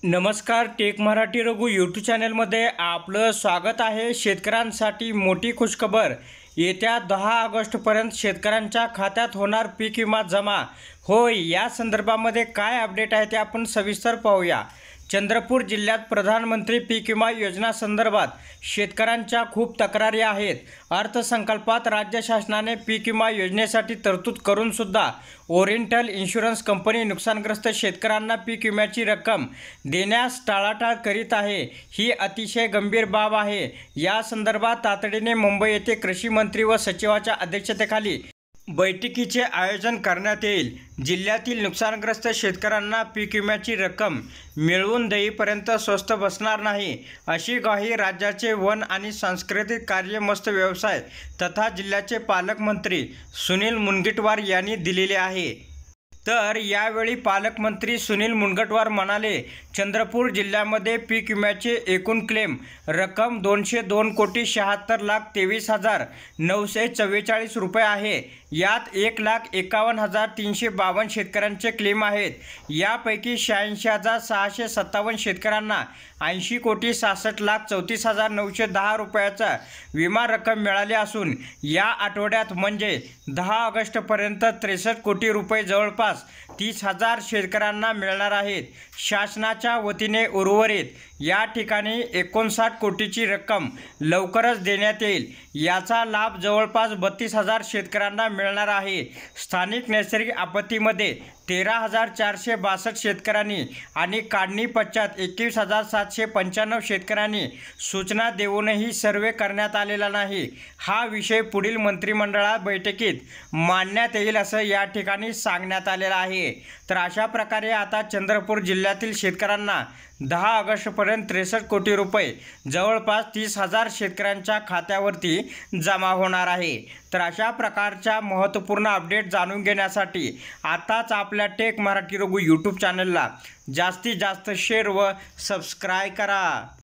नमस्कार, take Marathi Raghu YouTube चॅनलमध्ये आपलं स्वागत आहे। शेतकऱ्यांसाठी मोठी खुशखबर। येत्या 10 ऑगस्टपर्यंत शेतकऱ्यांच्या खात्यात होणार पीक विमा जमा। होय, या संदर्भामध्ये काय अपडेट आहे ते आपण सविस्तर पाहूया। चंद्रपूर जिल्ह्यात प्रधानमंत्री पीक विमा योजना संदर्भात शेतकऱ्यांच्या खूप तक्रारी आहेत। अर्थसंकल्पात राज्य शासनाने पीक विमा योजनेसाठी तरतूद करून सुद्धा ओरिएंटल इन्शुरन्स कंपनी नुकसानग्रस्त शेतकऱ्यांना पीक विम्याची रक्कम देण्यास टाळाटाळ करीत आहे। ही अतिशय गंभीर बाब आहे। या संदर्भात तातडीने मुंबई येथे कृषी मंत्री व सचिवाच्या अध्यक्षतेखाली बैठकीचे आयोजन करण्यात येईल। जिल्ह्यातील नुकसानग्रस्त शेतकऱ्यांना पीक विम्याची रक्कम मिळवून देईपर्यंत स्वस्त बसणार नाही, अशी ग्वाही राज्याचे वन आणि सांस्कृतिक कार्य मत्स्य व्यवसाय तथा जिल्ह्याचे पालकमंत्री सुनील मुनगंटीवार यांनी दिलेले आहे। तर यावेळी पालकमंत्री सुनील मुनगंटीवार म्हणाले, चंद्रपूर जिल्ह्यामध्ये पीक विम्याचे एकूण क्लेम रक्कम 202,23,944 रुपये आहे। यात 1,51,352 शेतकऱ्यांचे क्लेम आहेत। यापैकी 86,657 शेतकऱ्यांना 80,66,34,910 रुपयाचा विमा रक्कम मिळाली असून या आठवड्यात म्हणजे 10 ऑगस्टपर्यंत 63 कोटी रुपये जवळपास 30,000 शेतकऱ्यांना मिळणार आहेत। शासनाच्या वतीने उर्वरित या ठिकाणी 59 कोटीची रक्कम लवकरच देण्यात येईल। याचा लाभ जवळपास 32,000 शेतकऱ्यांना मिळणार आहे। स्थानिक नैसर्गिक आपत्तीमध्ये 13,462 शेतकऱ्यांनी आणि काढणी पश्चात 21,795 शेतकऱ्यांनी सूचना देऊनही सर्वे करण्यात आलेला नाही। हा विषय पुढील मंत्रिमंडळ बैठकीत मांडण्यात येईल असं या ठिकाणी सांगण्यात आलेलं आहे। तर अशा प्रकारे आता चंद्रपूर जिल्ह्यातील शेतकऱ्यांना 10 ऑगस्टपर्यंत 63 कोटी रुपये जवळपास 30,000 शेतकऱ्यांच्या खात्यावरती जमा होणार आहे। तर अशा प्रकारच्या महत्त्वपूर्ण अपडेट जाणून घेण्यासाठी आताच आपल्या टेक मराठी रघु यूट्यूब चॅनलला जास्तीत जास्त शेअर व सबस्क्राईब करा।